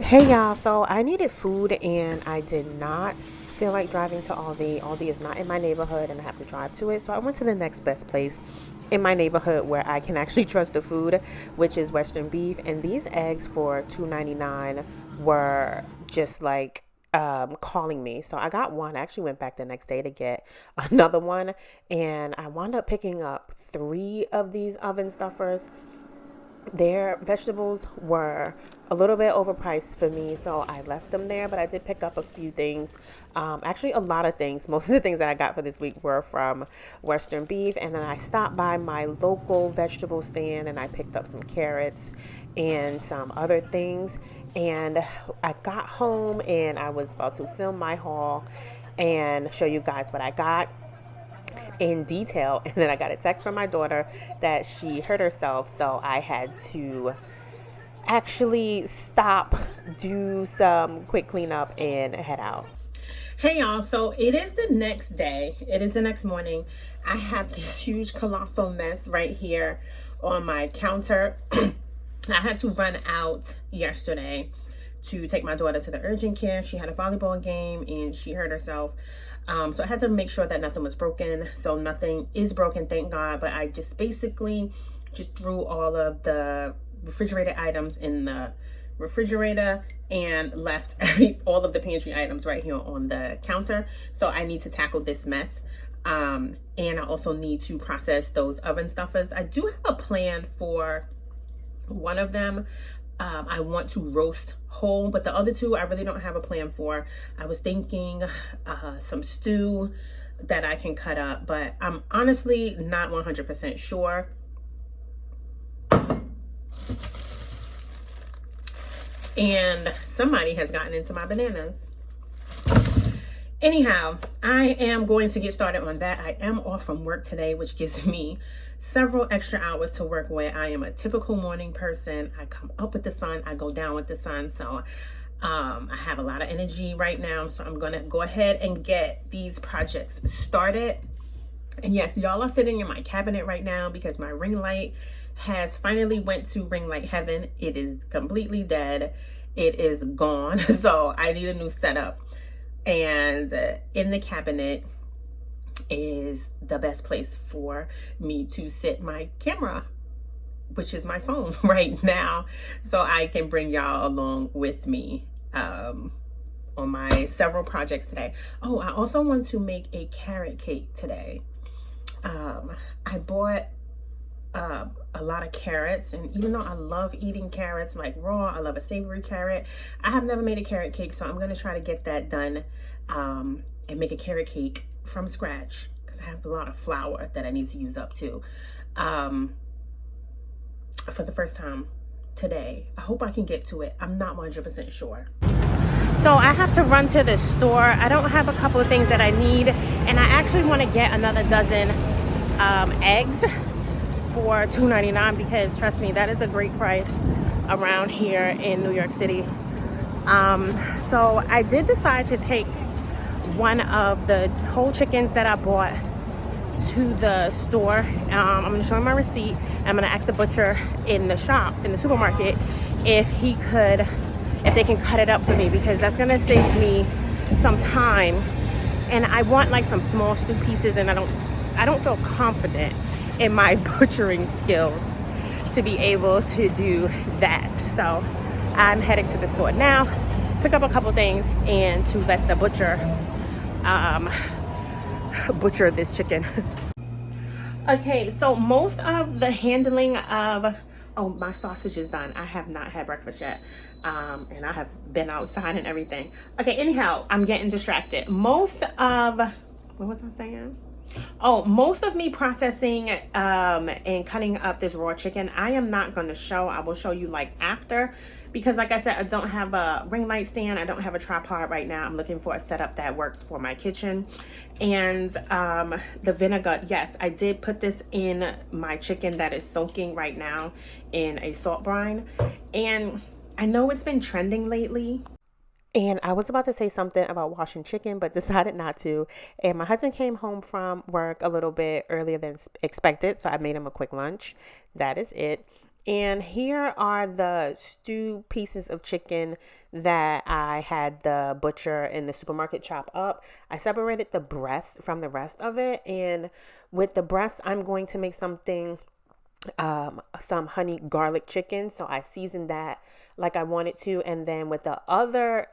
Hey y'all, so I needed food and I did not feel like driving to Aldi. Aldi is not in my neighborhood and I have to drive to it. So I went to the next best place in my neighborhood where I can actually trust the food, which is Western Beef. And these eggs for $2.99 were just like calling me. So I got one. I actually went back the next day to get another one and I wound up picking up three of these oven stuffers. Their vegetables were a little bit overpriced for me, so I left them there. But I did pick up a few things. Actually, a lot of things. Most of the things that I got for this week were from Western Beef. And then I stopped by my local vegetable stand and I picked up some carrots and some other things. And I got home and I was about to film my haul and show you guys what I got in detail. And then I got a text from my daughter that she hurt herself, so I had to actually stop, do some quick cleanup and head out. Hey y'all, so it is the next day. It is the next morning. I have this huge colossal mess right here on my counter. I had to run out yesterday to take my daughter to the urgent care. She had a volleyball game and she hurt herself. So I had to make sure that nothing was broken. So nothing is broken, thank God. But I just basically just threw all of the refrigerated items in the refrigerator and left all of the pantry items right here on the counter. So I need to tackle this mess. And I also need to process those oven stuffers. I do have a plan for one of them. I want to roast whole, but the other two I really don't have a plan for. I was thinking some stew that I can cut up, but I'm honestly not 100% sure. And somebody has gotten into my bananas. Anyhow, I am going to get started on that. I am off from work today, which gives me several extra hours to work with. I am a typical morning person. I come up with the sun, I go down with the sun. So I have a lot of energy right now. So I'm going to go ahead and get these projects started. And yes, y'all are sitting in my cabinet right now because my ring light has finally went to ring light heaven. It is completely dead. It is gone. So I need a new setup. And in the cabinet is the best place for me to sit my camera, which is my phone right now, so I can bring y'all along with me on my several projects today. Oh, I also want to make a carrot cake today. I bought a lot of carrots, and even though I love eating carrots like raw, I love a savory carrot. I have never made a carrot cake, so I'm going to try to get that done and make a carrot cake from scratch because I have a lot of flour that I need to use up too for the first time today. I hope I can get to it. I'm not 100% sure. So I have to run to the store. I don't have a couple of things that I need, and I actually want to get another dozen eggs for $2.99 because trust me, that is a great price around here in New York City. So I did decide to take one of the whole chickens that I bought to the store. I'm going to show him my receipt. I'm going to ask the butcher in the shop, in the supermarket, if they can cut it up for me, because that's going to save me some time. And I want like some small stew pieces, and I don't feel confident in my butchering skills to be able to do that. So I'm heading to the store now, pick up a couple things, and to let the butcher butcher this chicken. Okay, so most of the handling of, oh, my sausage is done. I have not had breakfast yet. And I have been outside and everything. Okay, anyhow, I'm getting distracted. Most of, what was I saying? Oh, most of me processing and cutting up this raw chicken, I am not going to show. I will show you like after, because like I said, I don't have a ring light stand. I don't have a tripod right now. I'm looking for a setup that works for my kitchen. And the vinegar, yes, I did put this in my chicken that is soaking right now in a salt brine. And I know it's been trending lately. And I was about to say something about washing chicken, but decided not to. And my husband came home from work a little bit earlier than expected, so I made him a quick lunch. That is it. And here are the stewed pieces of chicken that I had the butcher in the supermarket chop up. I separated the breast from the rest of it. And with the breast, I'm going to make some honey garlic chicken. So I seasoned that like I wanted to. And then with the other,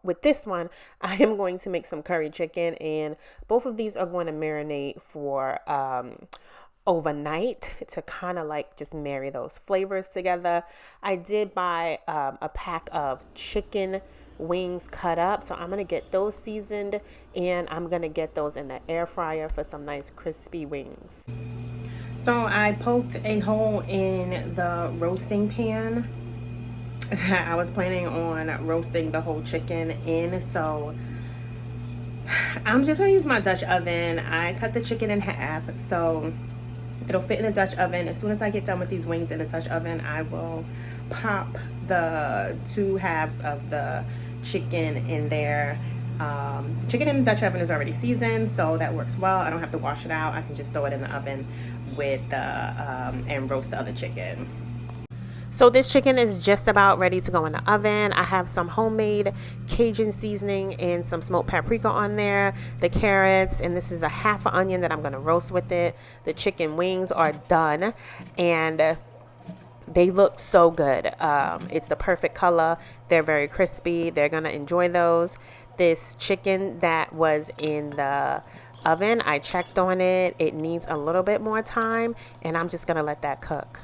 with this one, I am going to make some curry chicken. And both of these are going to marinate for overnight to kind of like just marry those flavors together. I did buy a pack of chicken wings cut up, so I'm gonna get those seasoned and I'm gonna get those in the air fryer for some nice crispy wings. So I poked a hole in the roasting pan. I was planning on roasting the whole chicken in, so I'm just gonna use my Dutch oven. I cut the chicken in half so it'll fit in the Dutch oven. As soon as I get done with these wings in the Dutch oven, I will pop the two halves of the chicken in there. The chicken in the Dutch oven is already seasoned, so that works well. I don't have to wash it out. I can just throw it in the oven with and roast the other chicken. So this chicken is just about ready to go in the oven. I have some homemade Cajun seasoning and some smoked paprika on there, the carrots, and this is a half an onion that I'm going to roast with it. The chicken wings are done, and they look so good. It's the perfect color. They're very crispy. They're going to enjoy those. This chicken that was in the oven, I checked on it. It needs a little bit more time, and I'm just going to let that cook.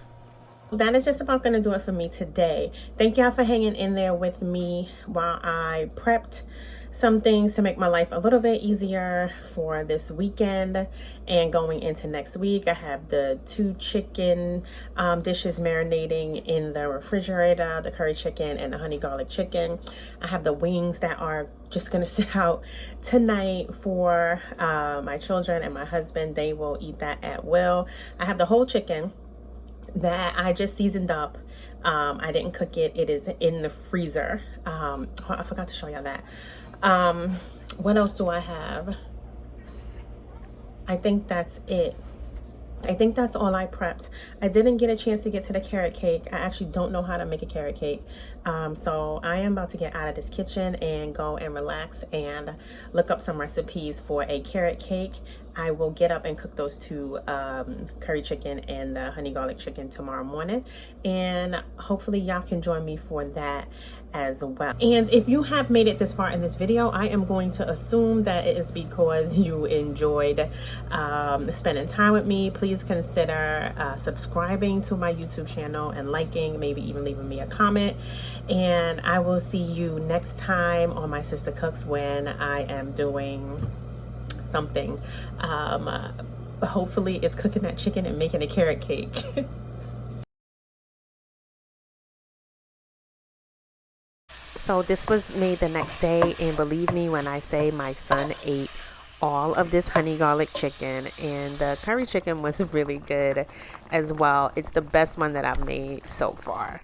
That is just about going to do it for me today. Thank y'all for hanging in there with me while I prepped some things to make my life a little bit easier for this weekend and going into next week. I have the 2 chicken dishes marinating in the refrigerator, the curry chicken and the honey garlic chicken. I have the wings that are just gonna sit out tonight for my children and my husband. They will eat that at will. I have the whole chicken that I just seasoned up. I didn't cook it. It is in the freezer. I forgot to show y'all that. What else do I have? I think that's it. I think that's all I prepped. I didn't get a chance to get to the carrot cake. I actually don't know how to make a carrot cake. So I am about to get out of this kitchen and go and relax and look up some recipes for a carrot cake. I will get up and cook those 2 curry chicken and the honey garlic chicken tomorrow morning. And hopefully y'all can join me for that as well. And if you have made it this far in this video, I am going to assume that it is because you enjoyed spending time with me. Please consider subscribing to my YouTube channel and liking, maybe even leaving me a comment. And I will see you next time on My Sister Cooks when I am doing something. Hopefully it's cooking that chicken and making a carrot cake. So this was made the next day, and believe me when I say my son ate all of this honey garlic chicken, and the curry chicken was really good as well. It's the best one that I've made so far.